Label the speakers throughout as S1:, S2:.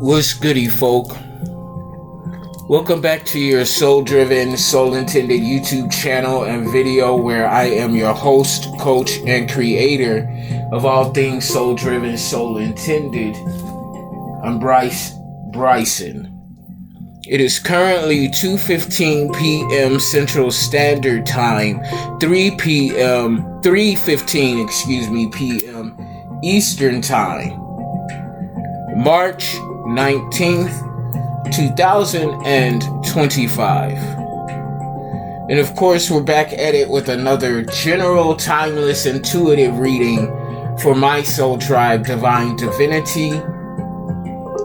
S1: What's goody, folk? Welcome back to your soul-driven, soul-intended YouTube channel and video where I am your host, coach, and creator of all things soul-driven, soul-intended. I'm Bryson. It is currently 2:15 p.m. Central Standard Time, 3:15 p.m. Eastern Time, March 19th, 2025. And of course, we're back at it with another general, timeless, intuitive reading for my soul tribe, Divine Divinity,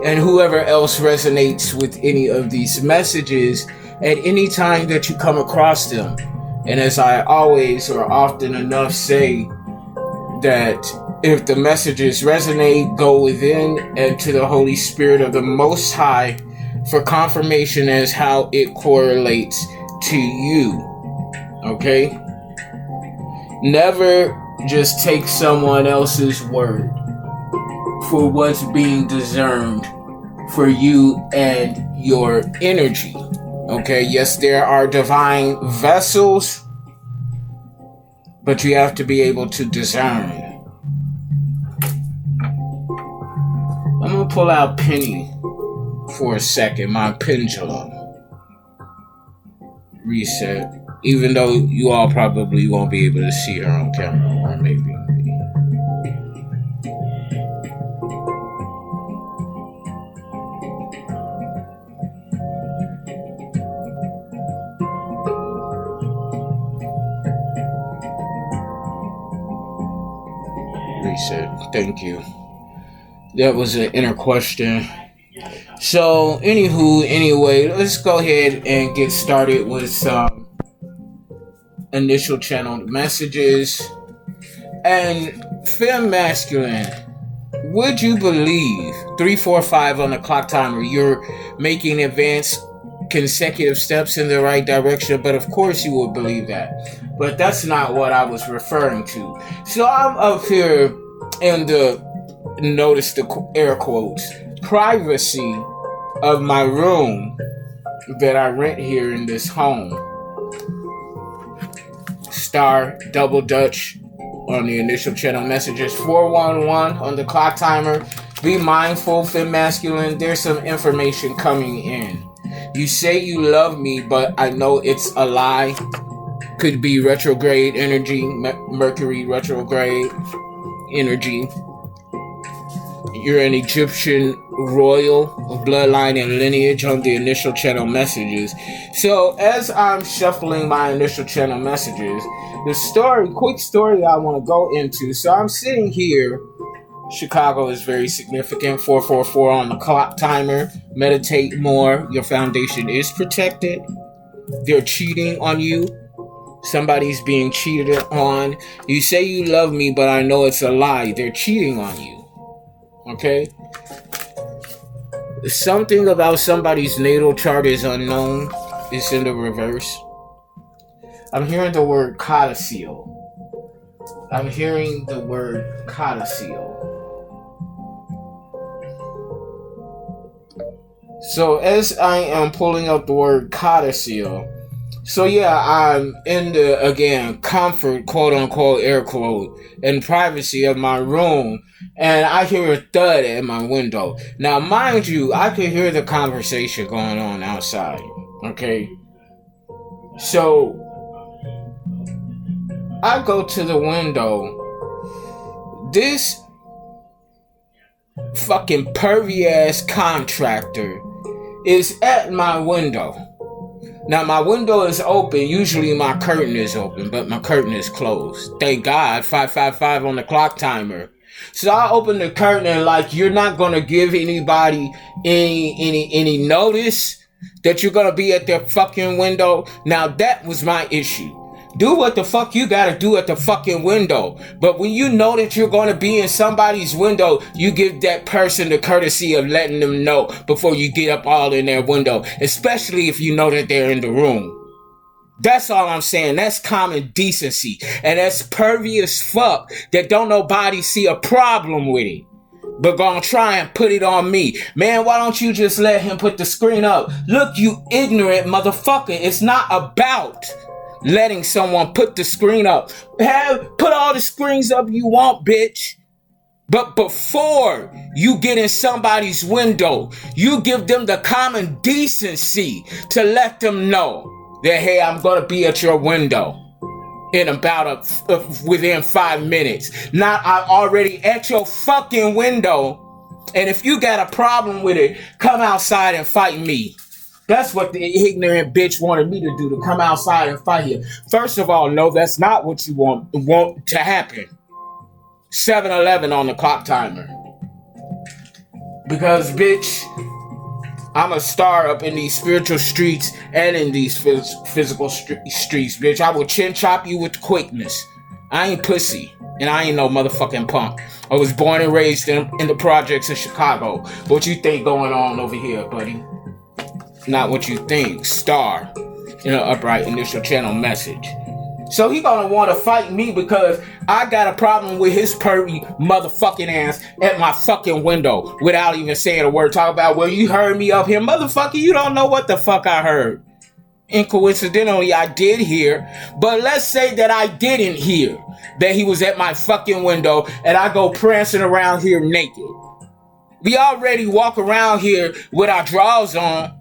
S1: and whoever else resonates with any of these messages at any time that you come across them. And as I always or often enough say, that if the messages resonate, go within and to the Holy Spirit of the Most High for confirmation as how it correlates to you. Okay? Never just take someone else's word for what's being discerned for you and your energy. Okay? Yes, there are divine vessels, but you have to be able to discern. I'm going to pull out Penny for a second, my pendulum. Reset. Even though you all probably won't be able to see her on camera, or maybe. Reset. Thank you. That was an inner question. So, anyway, let's go ahead and get started with some initial channeled messages. And Femme Masculine, would you believe 345 on the clock timer, you're making advanced consecutive steps in the right direction? But of course you would believe that. But that's not what I was referring to. So I'm up here in the, notice the air quotes, privacy of my room that I rent here in this home. star double Dutch on the initial channel messages. 411 on the clock timer. Be mindful, Fem Masculine. There's some information coming in. You say you love me, but I know it's a lie. Could be retrograde energy, Mercury retrograde energy. You're an Egyptian royal bloodline and lineage on the initial channel messages. So as I'm shuffling my initial channel messages, quick story I want to go into. So I'm sitting here. Chicago is very significant. 444 on the clock timer. Meditate more. Your foundation is protected. They're cheating on you. Somebody's being cheated on. You say you love me, but I know it's a lie. They're cheating on you. Okay? Something about somebody's natal chart is unknown. It's in the reverse. I'm hearing the word codicil. I'm hearing the word codicil. So as I am pulling up the word codicil, so yeah, I'm in the, again, comfort, quote unquote, air quote, and privacy of my room, and I hear a thud at my window. Now, mind you, I can hear the conversation going on outside, okay? So, I go to the window. This fucking pervy ass contractor is at my window. Now, my window is open. Usually my curtain is open, but my curtain is closed. Thank God. 555 on the clock timer. So I open the curtain and like, you're not going to give anybody any notice that you're going to be at their fucking window. Now, that was my issue. Do what the fuck you gotta do at the fucking window. But when you know that you're gonna be in somebody's window, you give that person the courtesy of letting them know before you get up all in their window. Especially if you know that they're in the room. That's all I'm saying. That's common decency. And that's pervy as fuck that don't nobody see a problem with it. But gonna try and put it on me. Man, why don't you just let him put the screen up? Look, you ignorant motherfucker. It's not about letting someone put the screen up. Put all the screens up you want, bitch. But before you get in somebody's window, you give them the common decency to let them know that, hey, I'm going to be at your window in about within 5 minutes. Not I'm already at your fucking window. And if you got a problem with it, come outside and fight me. That's what the ignorant bitch wanted me to do, to come outside and fight you. First of all, no, that's not what you want to happen. 7-Eleven on the clock timer. Because, bitch, I'm a star up in these spiritual streets and in these physical streets, bitch. I will chin chop you with quickness. I ain't pussy, and I ain't no motherfucking punk. I was born and raised in the projects of Chicago. What you think going on over here, buddy? Not what you think. Star in an upright initial channel message. So he gonna want to fight me because I got a problem with his pervy motherfucking ass at my fucking window without even saying a word. Talk about, well, you heard me up here. Motherfucker, you don't know what the fuck I heard. And coincidentally, I did hear. But let's say that I didn't hear that he was at my fucking window and I go prancing around here naked. We already walk around here with our drawers on.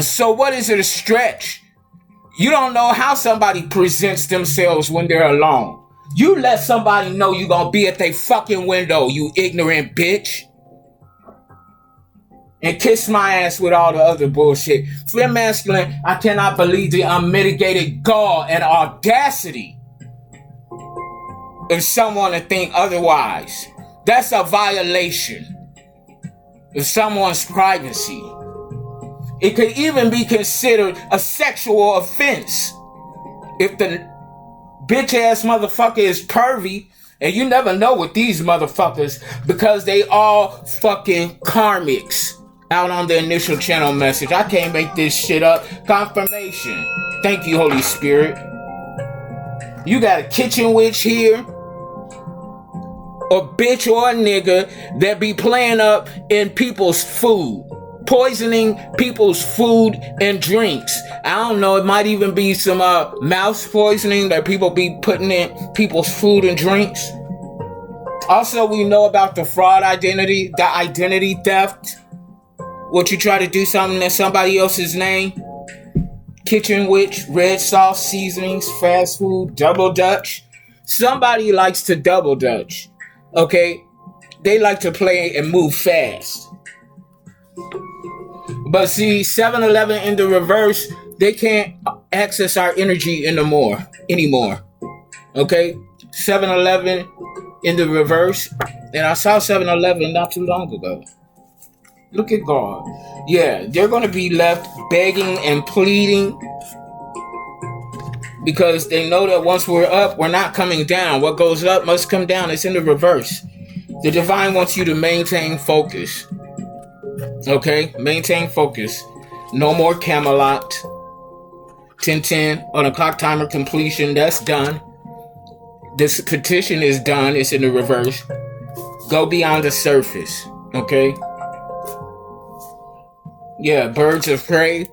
S1: So what is it a stretch? You don't know how somebody presents themselves when they're alone. You let somebody know you gonna be at their fucking window, you ignorant bitch. And kiss my ass with all the other bullshit. Fem Masculine, I cannot believe the unmitigated gall and audacity of someone to think otherwise. That's a violation of someone's privacy. It could even be considered a sexual offense if the bitch ass motherfucker is pervy, and you never know with these motherfuckers because they all fucking karmics out on the initial channel message. I can't make this shit up. Confirmation. Thank you, Holy Spirit. You got a kitchen witch here, a bitch or a nigga that be playing up in people's food. poisoning people's food and drinks. I don't know, it might even be some mouse poisoning that people be putting in people's food and drinks. Also, we know about the fraud identity, the identity theft. What you try to do something in somebody else's name. Kitchen witch, red sauce, seasonings, fast food, double dutch. Somebody likes to double dutch. Okay? They like to play and move fast. But see, 7-Eleven in the reverse, they can't access our energy anymore. Okay? 7-Eleven in the reverse. And I saw 7-Eleven not too long ago. Look at God. Yeah, they're going to be left begging and pleading because they know that once we're up, we're not coming down. What goes up must come down. It's in the reverse. The divine wants you to maintain focus. Okay? Maintain focus. No more Camelot. 10:10 on a clock timer completion. That's done. This petition is done. It's in the reverse. Go beyond the surface. Okay? Yeah, birds of prey,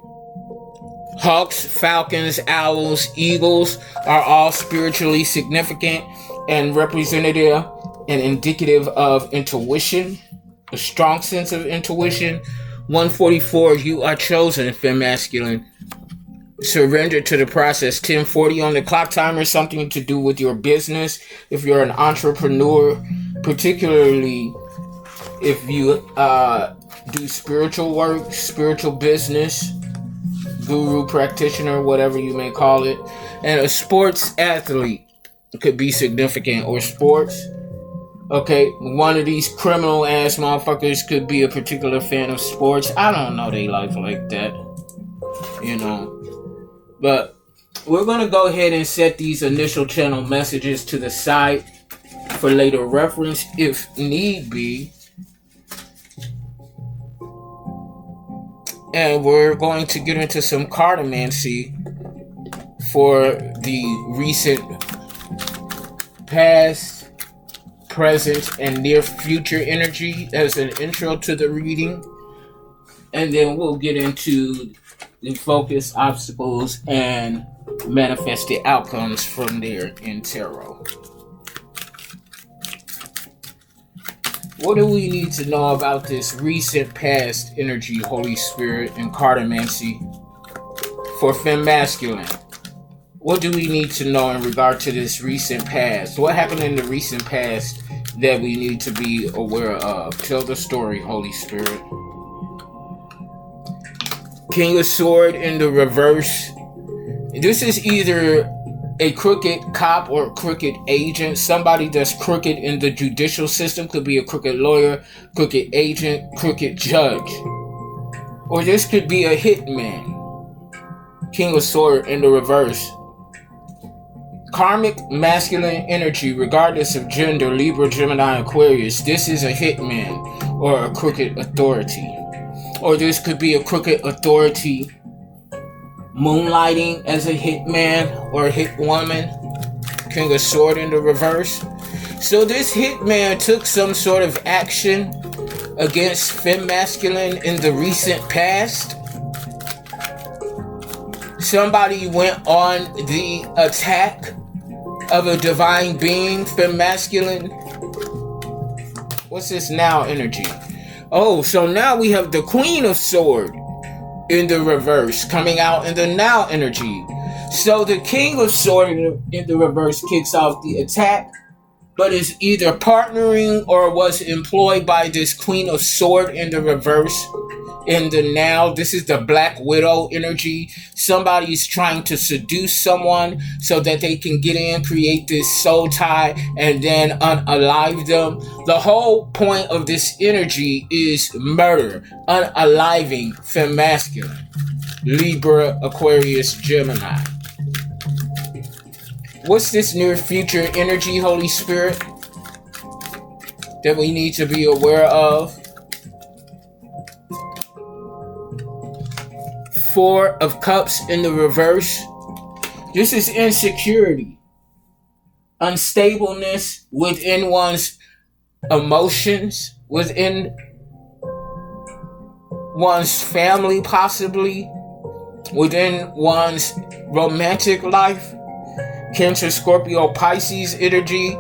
S1: hawks, falcons, owls, eagles are all spiritually significant and representative and indicative of intuition, a strong sense of intuition. 144, you are chosen, femme masculine. Surrender to the process. 1040 on the clock timer, something to do with your business. If you're an entrepreneur, particularly if you do spiritual work, spiritual business, guru, practitioner, whatever you may call it. And a sports athlete could be significant, or sports. Okay, one of these criminal ass motherfuckers could be a particular fan of sports. I don't know they life like that, you know. But we're going to go ahead and set these initial channel messages to the side for later reference if need be. And we're going to get into some cartomancy for the recent past, present, and near future energy as an intro to the reading. And then we'll get into the focus, obstacles, and manifested outcomes from there in tarot. What do we need to know about this recent past energy, Holy Spirit, and cartomancy for femme masculine? What do we need to know in regard to this recent past? What happened in the recent past that we need to be aware of? Tell the story, Holy Spirit. King of Sword in the reverse. This is either a crooked cop or a crooked agent. Somebody that's crooked in the judicial system. Could be a crooked lawyer, crooked agent, crooked judge. Or this could be a hitman. King of Sword in the reverse. Karmic masculine energy, regardless of gender, Libra, Gemini, Aquarius. This is a hitman or a crooked authority. Or this could be a crooked authority moonlighting as a hitman or a hitwoman. King of Sword in the reverse. So this hitman took some sort of action against femme masculine in the recent past. Somebody went on the attack of a divine being, femme masculine. What's this now energy? Oh, so now we have the Queen of Sword in the reverse coming out in the now energy. So the King of Sword in the reverse kicks off the attack, but is either partnering or was employed by this Queen of Sword in the reverse in the now. This is the Black Widow energy. Somebody's trying to seduce someone so that they can get in, create this soul tie, and then unalive them. The whole point of this energy is murder, unaliving femme masculine. Libra, Aquarius, Gemini. What's this near future energy, Holy Spirit, that we need to be aware of? Four of Cups in the reverse. This is insecurity, unstableness within one's emotions, within one's family, possibly within one's romantic life. Cancer, Scorpio, Pisces energy.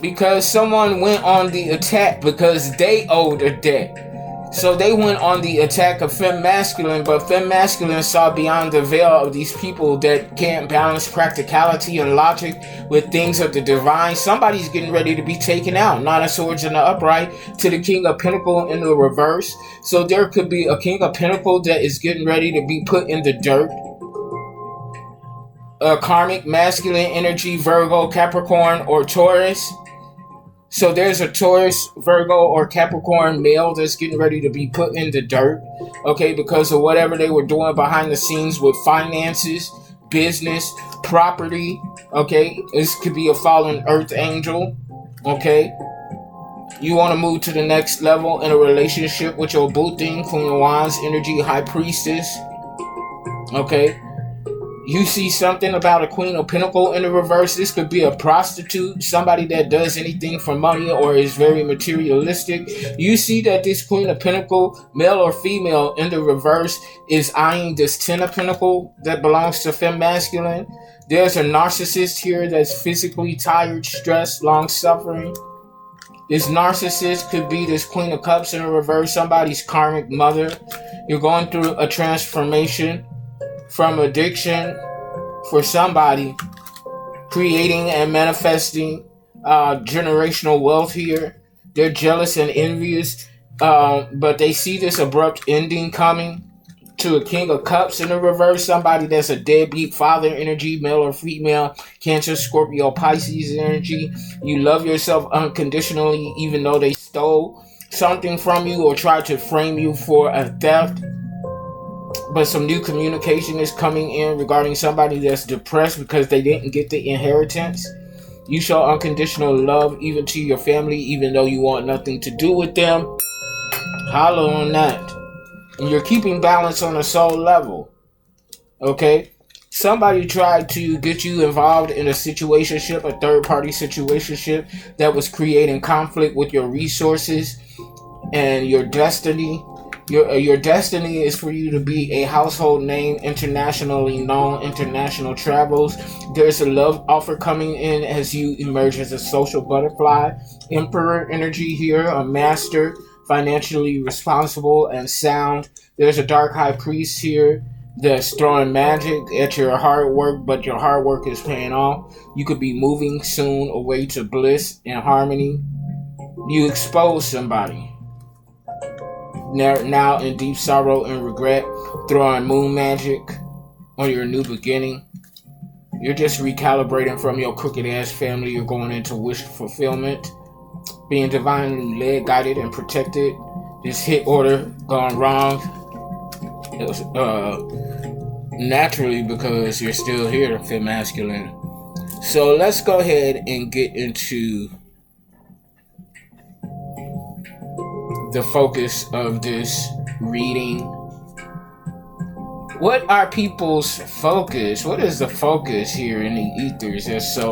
S1: Because someone went on the attack because they owed a debt. So they went on the attack of Femme Masculine, but Femme Masculine saw beyond the veil of these people that can't balance practicality and logic with things of the divine. Somebody's getting ready to be taken out. Nine of Swords in the upright to the King of Pentacles in the reverse. So there could be a King of Pentacles that is getting ready to be put in the dirt. A karmic masculine energy, Virgo, Capricorn, or Taurus. So there's a Taurus, Virgo, or Capricorn male that's getting ready to be put in the dirt, okay, because of whatever they were doing behind the scenes with finances, business, property, okay. This could be a fallen earth angel, okay. You want to move to the next level in a relationship with your boo thing, Queen of Wands energy, High Priestess, okay. You see something about a Queen of Pentacles in the reverse. This could be a prostitute, somebody that does anything for money or is very materialistic. You see that this Queen of Pentacles, male or female, in the reverse is eyeing this Ten of Pentacles that belongs to Femme Masculine. There's a narcissist here that's physically tired, stressed, long-suffering. This narcissist could be this Queen of Cups in the reverse, somebody's karmic mother. You're going through a transformation from addiction for somebody, creating and manifesting generational wealth here. They're jealous and envious, but they see this abrupt ending coming to a King of Cups in the reverse, somebody that's a deadbeat father energy, male or female, Cancer, Scorpio, Pisces energy. You love yourself unconditionally even though they stole something from you or tried to frame you for a theft. But some new communication is coming in regarding somebody that's depressed because they didn't get the inheritance. You show unconditional love even to your family, even though you want nothing to do with them. Holla on that. And you're keeping balance on a soul level. Okay? Somebody tried to get you involved in a situationship, a third-party situationship that was creating conflict with your resources and your destiny. Your destiny is for you to be a household name, internationally known, international travels. There's a love offer coming in as you emerge as a social butterfly. Emperor energy here, a master, financially responsible and sound. There's a dark high priest here that's throwing magic at your hard work, but your hard work is paying off. You could be moving soon away to bliss and harmony. You expose somebody. Now in deep sorrow and regret, throwing moon magic on your new beginning. You're just recalibrating from your crooked ass family. You're going into wish fulfillment, being divinely led, guided, and protected. This hit order gone wrong. It was naturally because you're still here, Femme Masculine. So let's go ahead and get into the focus of this reading. What are people's focus? What is the focus here in the ethers? That's so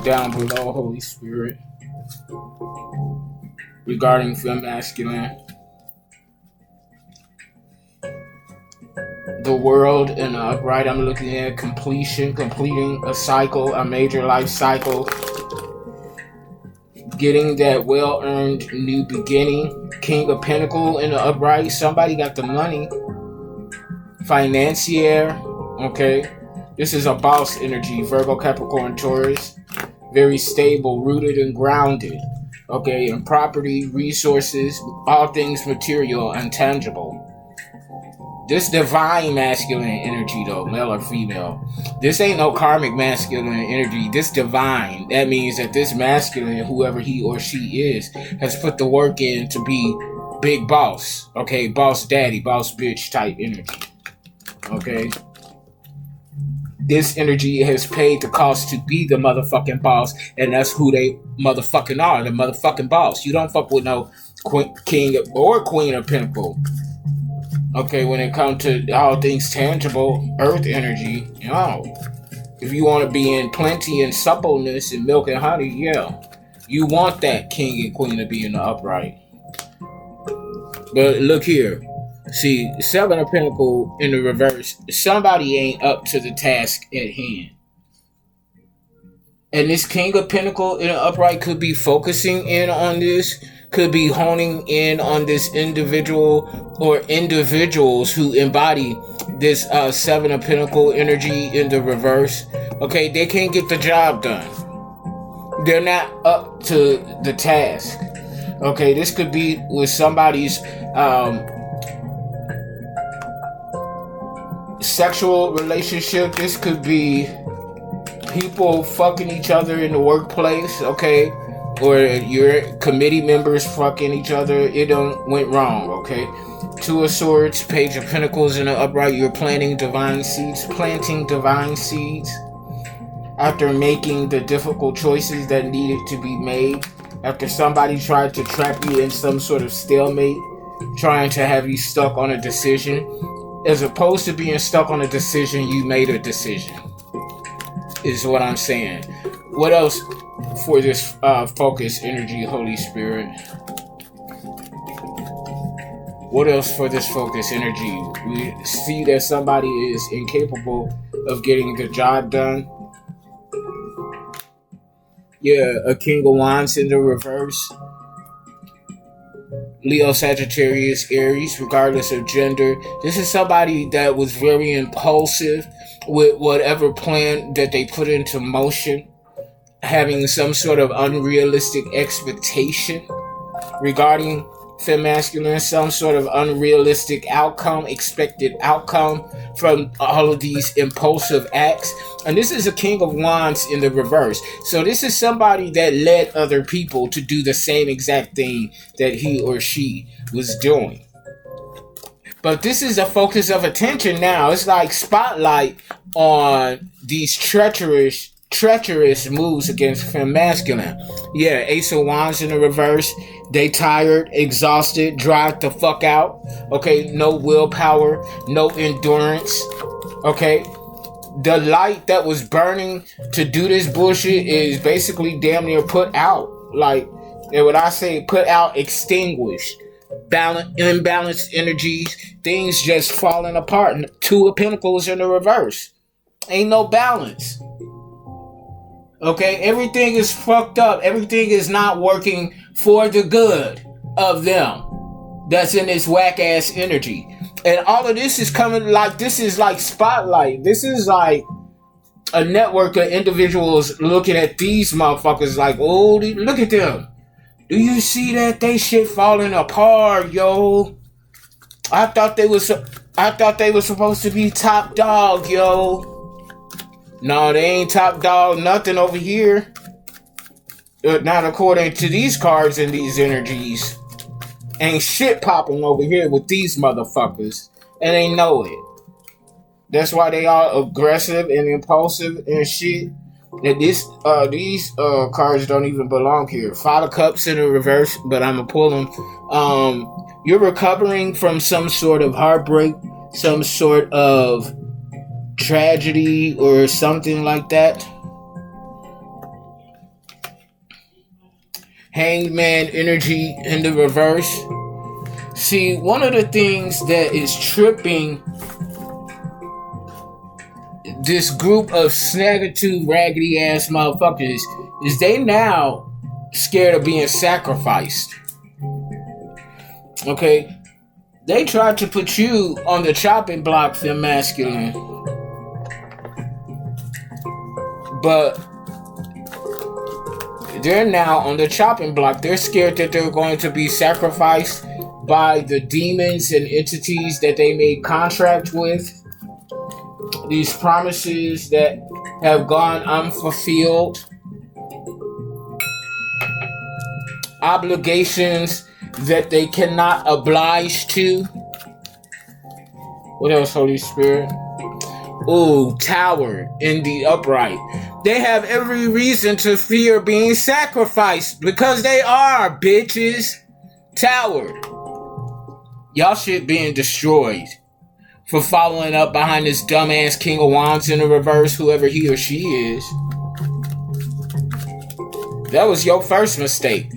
S1: down below, Holy Spirit, regarding Femme Masculine. The world in the upright, I'm looking at completing a cycle, a major life cycle. Getting that well-earned new beginning. King of Pentacles in the upright. Somebody got the money. Financier. Okay. This is a boss energy. Virgo, Capricorn, Taurus. Very stable, rooted and grounded. Okay. And property, resources, all things material and tangible. This divine masculine energy though, male or female. This ain't no karmic masculine energy. This divine. That means that this masculine, whoever he or she is, has put the work in to be big boss. Okay, boss daddy, boss bitch type energy. Okay. This energy has paid the cost to be the motherfucking boss, and that's who they motherfucking are, the motherfucking boss. You don't fuck with no king or queen of Pentacles. Okay, when it comes to all things tangible, earth energy, if you want to be in plenty and suppleness and milk and honey, yeah, you want that king and queen to be in the upright. But look here. See, Seven of Pentacles in the reverse. Somebody ain't up to the task at hand. And this King of Pentacles in the upright could be focusing in on this, could be honing in on this individual or individuals who embody this Seven of Pentacles energy in the reverse. Okay, they can't get the job done. They're not up to the task. Okay, this could be with somebody's sexual relationship. This could be people fucking each other in the workplace, okay? Or your committee members fucking each other. It done went wrong, okay? Two of Swords, Page of Pentacles in the upright. You're planting divine seeds. After making the difficult choices that needed to be made. After somebody tried to trap you in some sort of stalemate, trying to have you stuck on a decision. As opposed to being stuck on a decision, you made a decision. Is what I'm saying. What else for this focus energy, Holy Spirit? What else for this focus energy? We see that somebody is incapable of getting the job done. Yeah, a King of Wands in the reverse. Leo, Sagittarius, Aries, regardless of gender. This is somebody that was very impulsive with whatever plan that they put into motion, having some sort of unrealistic expectation regarding fem masculine, some sort of unrealistic outcome, expected outcome from all of these impulsive acts. And this is a King of Wands in the reverse. So this is somebody that led other people to do the same exact thing that he or she was doing. But this is a focus of attention now. It's like spotlight on these treacherous moves against fem masculine. Yeah, Ace of Wands in the reverse. They tired, exhausted, drive the fuck out. Okay, no willpower, no endurance. Okay, the light that was burning to do this bullshit is basically damn near put out. Like, and when I say put out, extinguished. Imbalanced energies, things just falling apart. Two of Pentacles in the reverse. Ain't no balance. Okay, everything is fucked up. Everything is not working for the good of them. That's in this whack ass energy. And all of this is coming like, this is like spotlight. This is like a network of individuals looking at these motherfuckers like, oh, look at them. Do you see that? They shit falling apart, yo. I thought they were supposed to be top dog, yo. No, they ain't top dog nothing over here. Not according to these cards and these energies. Ain't shit popping over here with these motherfuckers. And they know it. That's why they are aggressive and impulsive and shit. And these cards don't even belong here. Five of Cups in the reverse, but I'm gonna pull them. You're recovering from some sort of heartbreak, some sort of tragedy or something like that. Hangman energy in the reverse. See, one of the things that is tripping this group of snaggitude, raggedy ass motherfuckers is they now scared of being sacrificed. Okay? They tried to put you on the chopping block, fem masculine. But they're now on the chopping block. They're scared that they're going to be sacrificed by the demons and entities that they made contract with. These promises that have gone unfulfilled. Obligations that they cannot oblige to. What else, Holy Spirit? Ooh, Tower in the upright. They have every reason to fear being sacrificed because they are, bitches. Tower. Y'all shit being destroyed for following up behind this dumbass King of Wands in the reverse, whoever he or she is. That was your first mistake.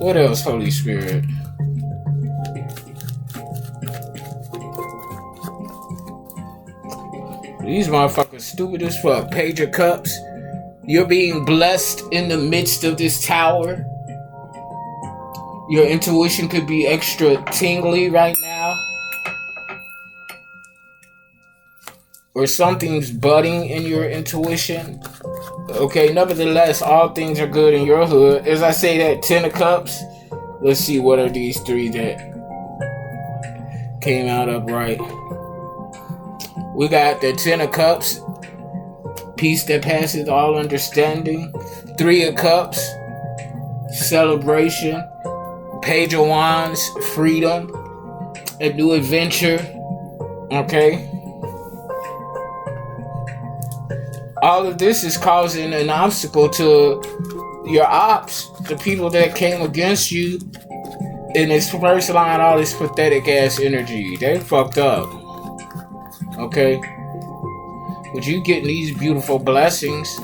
S1: What else, Holy Spirit? These motherfuckers stupid as fuck. Page of Cups. You're being blessed in the midst of this tower. Your intuition could be extra tingly right now. Or something's budding in your intuition. Okay, nevertheless, all things are good in your hood. As I say that, 10 of Cups. Let's see, what are these three that came out upright? We got the 10 of Cups. Peace that passes all understanding. 3 of Cups. Celebration. Page of Wands. Freedom. A new adventure. Okay. All of this is causing an obstacle to your ops, the people that came against you in this first line, all this pathetic ass energy. They fucked up. Okay? But you getting these beautiful blessings.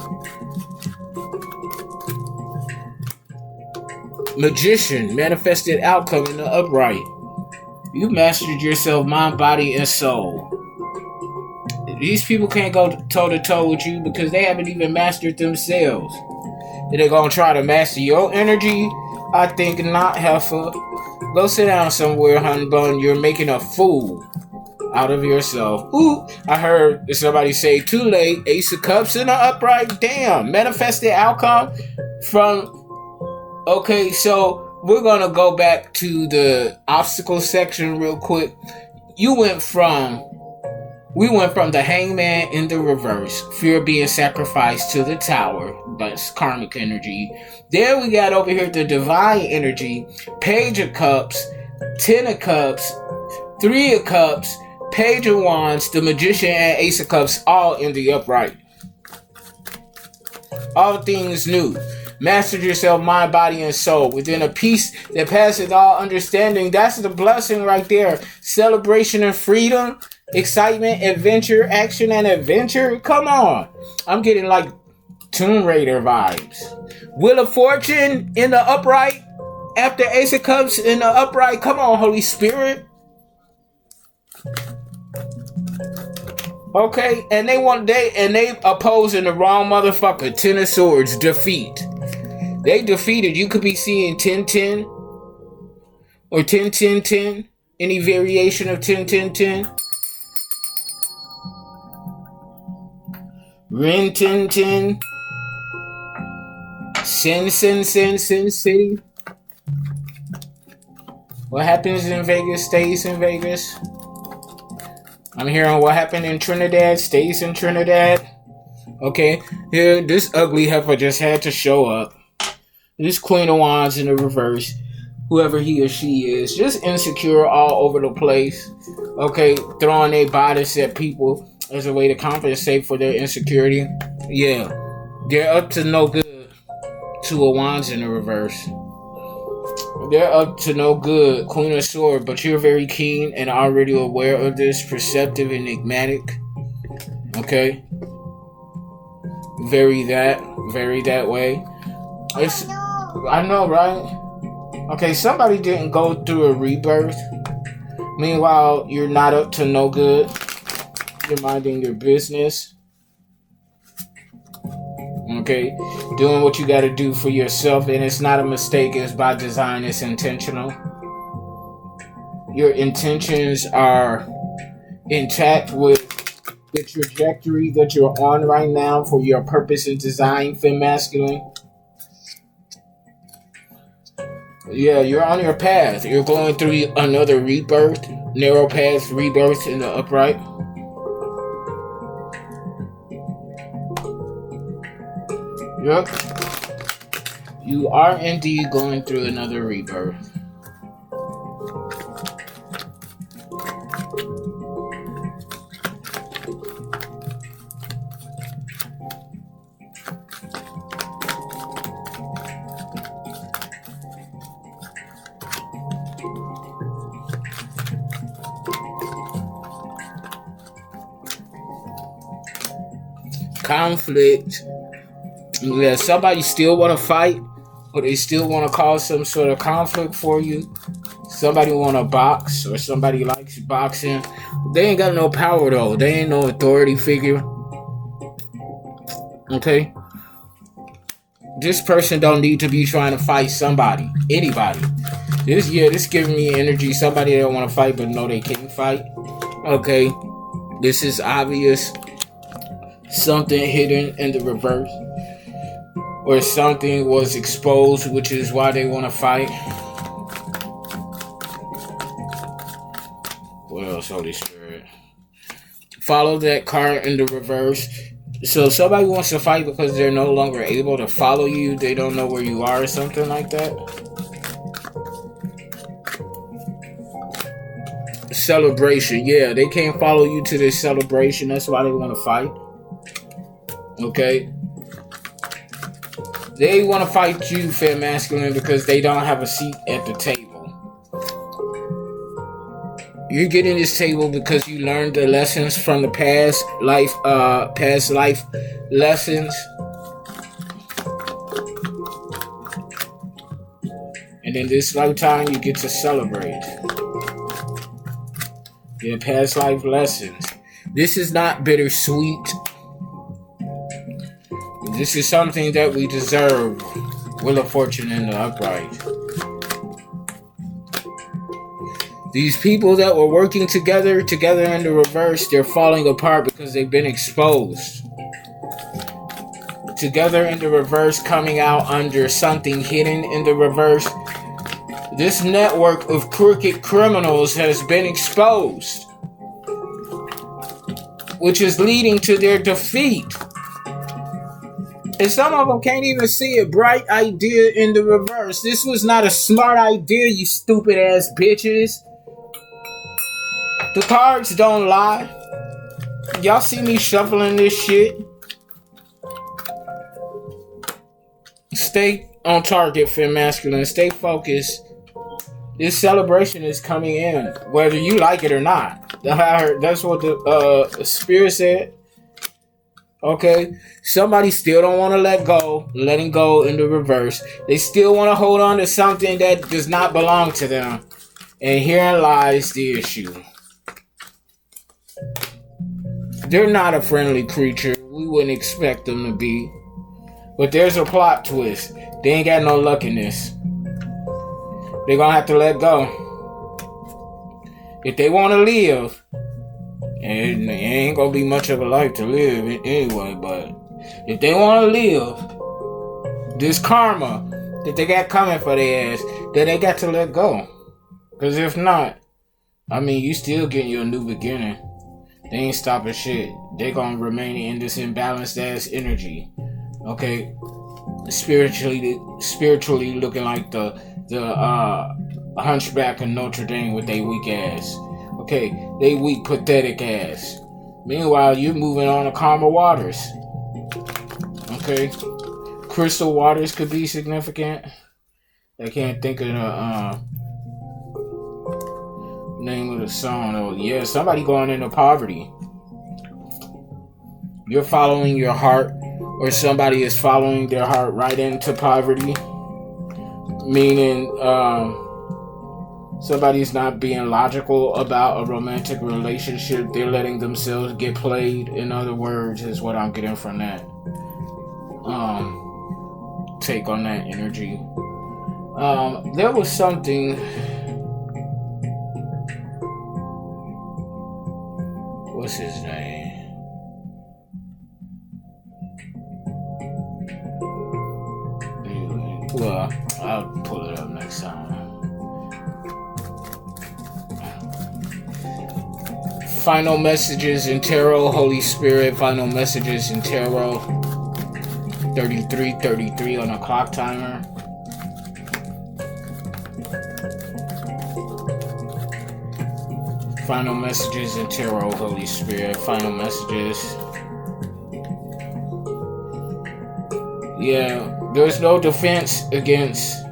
S1: Magician, manifested outcome in the upright. You mastered yourself, mind, body, and soul. These people can't go toe to toe with you because they haven't even mastered themselves. They're gonna try to master your energy? I think not, heifer. Go sit down somewhere, hun bun. You're making a fool out of yourself. Ooh, I heard somebody say too late. Ace of Cups in the upright. Damn, manifested outcome from. Okay, so we're gonna go back to the obstacle section real quick. We went from the Hangman in the reverse, fear being sacrificed to the tower, that's karmic energy. Then we got over here the divine energy, Page of Cups, 10 of Cups, 3 of Cups, Page of Wands, the Magician, and Ace of Cups, all in the upright. All things new. Mastered yourself, mind, body, and soul within a peace that passes all understanding. That's the blessing right there. Celebration and freedom. Excitement, adventure, action, and adventure. Come on. I'm getting like Tomb Raider vibes. Wheel of Fortune in the upright. After Ace of Cups in the upright. Come on, Holy Spirit. Okay, and they opposing the wrong motherfucker. 10 of Swords, defeat. They defeated. You could be seeing 10-10 or 10-10-10. Any variation of 10-10-10. Rin Tin Tin. Sin City. What happens in Vegas stays in Vegas. I'm hearing what happened in Trinidad stays in Trinidad. Okay, here this ugly heifer just had to show up. This Queen of Wands in the reverse. Whoever he or she is, just insecure all over the place. Okay, throwing their bodies at people as a way to compensate for their insecurity. Yeah, they're up to no good. 2 of Wands in the reverse. They're up to no good. Queen of Swords, but you're very keen and already aware of this. Perceptive, enigmatic. Okay, very that way. I know, right? Okay, somebody didn't go through a rebirth. Meanwhile, you're not up to no good. You're minding your business. Okay, doing what you got to do for yourself, and it's not a mistake. It's by design. It's intentional. Your intentions are intact with the trajectory that you're on right now for your purpose and design, femme masculine. Yeah, you're on your path. You're going through another rebirth. Narrow path rebirth in the upright. Yep. You are indeed going through another rebirth. Conflict. Yeah, somebody still want to fight. Or they still want to cause some sort of conflict for you. Somebody want to box, or somebody likes boxing. They ain't got no power though. They ain't no authority figure. Okay? This person don't need to be trying to fight somebody. Anybody. This giving me energy. Somebody that want to fight but know they can't fight. Okay? This is obvious. Something hidden in the reverse. Or something was exposed, which is why they want to fight. What else, Holy Spirit? Follow that card in the reverse. So somebody wants to fight because they're no longer able to follow you. They don't know where you are or something like that. Celebration. Yeah, they can't follow you to this celebration. That's why they want to fight. Okay? They want to fight you, Fair Masculine, because they don't have a seat at the table. You're getting this table because you learned the lessons from the past life lessons. And in this lifetime, you get to celebrate your past life lessons. This is not bittersweet. This is something that we deserve. Wheel of Fortune in the upright. These people that were working together in the reverse, they're falling apart because they've been exposed. Together in the reverse, coming out under something hidden in the reverse. This network of crooked criminals has been exposed, which is leading to their defeat. And some of them can't even see a bright idea in the reverse. This was not a smart idea, you stupid ass bitches. The cards don't lie. Y'all see me shuffling this shit? Stay on target, Fem Masculine. Stay focused. This celebration is coming in, whether you like it or not. That's what the Spirit said. Okay? Somebody still don't want to let go. Letting go in the reverse. They still want to hold on to something that does not belong to them. And herein lies the issue. They're not a friendly creature. We wouldn't expect them to be. But there's a plot twist. They ain't got no luck in this. They're gonna have to let go. If they want to live, and it ain't gonna be much of a life to live anyway, but if they want to live, this karma that they got coming for their ass, that they got to let go. Because if not, I mean, you still getting your new beginning. They ain't stopping shit. They gonna remain in this imbalanced ass energy. Okay? Spiritually looking like the hunchback of Notre Dame with they weak ass. Okay? They weak, pathetic ass. Meanwhile, you're moving on to calmer waters. Okay? Crystal waters could be significant. I can't think of the name of the song. Oh yeah, somebody going into poverty. You're following your heart, or somebody is following their heart right into poverty. Meaning, somebody's not being logical about a romantic relationship. They're letting themselves get played. In other words, is what I'm getting from that. Take on that energy. There was something. What's his name? Well, I'll pull it up next time. Final messages in tarot, Holy Spirit. Final messages in tarot. 33 on a clock timer. Final messages in tarot, Holy Spirit. Final messages. Yeah, there's no defense against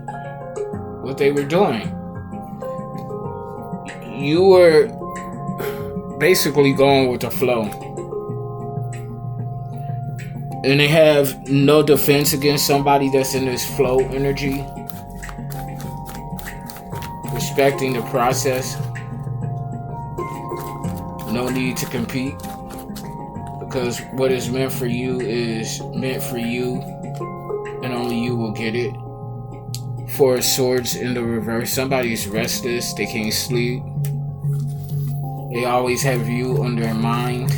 S1: what they were doing. You were basically going with the flow. And they have no defense against somebody that's in this flow energy. Respecting the process. No need to compete. Because what is meant for you is meant for you. And only you will get it. Four of Swords in the reverse. Somebody's restless. They can't sleep. They always have you on their mind.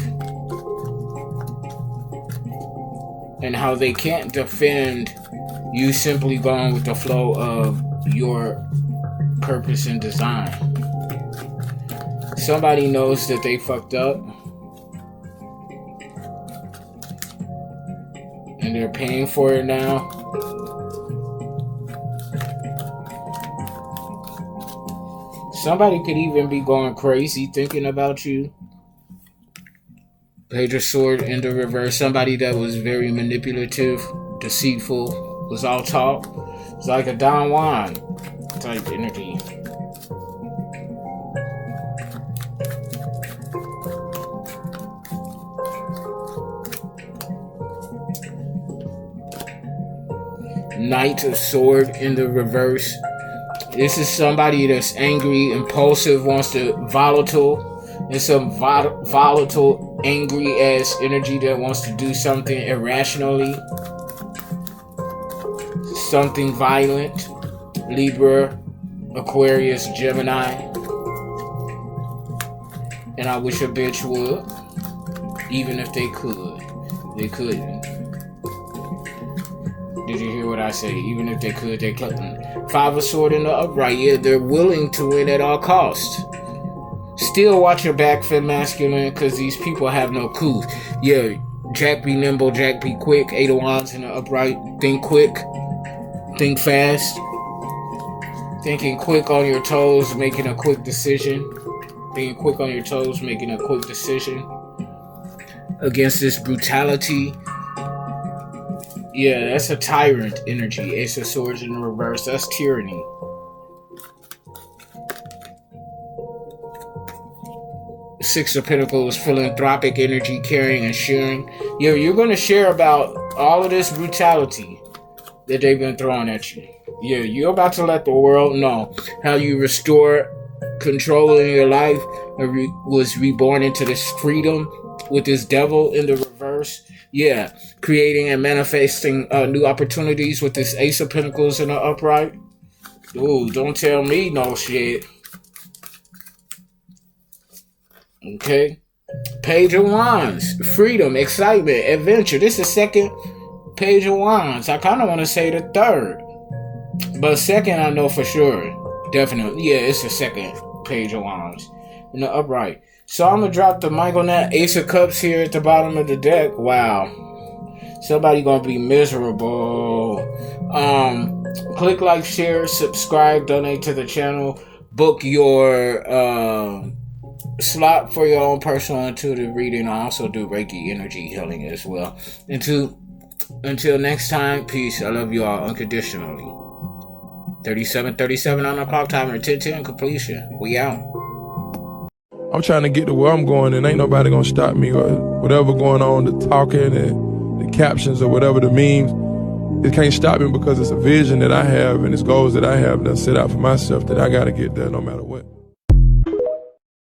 S1: And how they can't defend you simply going with the flow of your purpose and design. Somebody knows that they fucked up. And they're paying for it now. Somebody could even be going crazy thinking about you. Page of Sword in the reverse. Somebody that was very manipulative, deceitful, was all talk. It's like a Don Juan type energy. Knight of Sword in the reverse. This is somebody that's angry, impulsive, wants to volatile. It's some volatile, angry ass energy that wants to do something irrationally. Something violent. Libra, Aquarius, Gemini. And I wish a bitch would. Even if they could. They couldn't. Did you hear what I say? Even if they could, they couldn't. Five of Swords in the upright. Yeah, they're willing to win at all costs. Still watch your back, Fem Masculine, because these people have no clues. Yeah, Jack be nimble, Jack be quick. Eight of Wands in the upright. Think quick. Think fast. Thinking quick on your toes, making a quick decision. Being quick on your toes, making a quick decision. Against this brutality. Yeah, that's a tyrant energy. Ace of Swords in the reverse. That's tyranny. Six of Pentacles, philanthropic energy, caring and sharing. Yeah, you're going to share about all of this brutality that they've been throwing at you. Yeah, you're about to let the world know how you restore control in your life and was reborn into this freedom with this devil in the reverse. Yeah, creating and manifesting new opportunities with this Ace of Pentacles in the upright. Ooh, don't tell me no shit. Okay. Page of Wands. Freedom, excitement, adventure. This is second Page of Wands. I kind of want to say the third. But second I know for sure. Definitely. Yeah, it's the second Page of Wands. In the upright. So I'm going to drop the mic on that. Ace of Cups here at the bottom of the deck. Wow. Somebody going to be miserable. Click like, share, subscribe, donate to the channel. Book your slot for your own personal intuitive reading. I also do Reiki energy healing as well. Until next time, peace. I love you all unconditionally. 37:37 on the clock timer. 10:10 completion. We out.
S2: I'm trying to get to where I'm going, and ain't nobody gonna stop me or whatever going on, the talking and the captions or whatever the memes. It can't stop me because it's a vision that I have and it's goals that I have that I set out for myself that I gotta get there no matter what.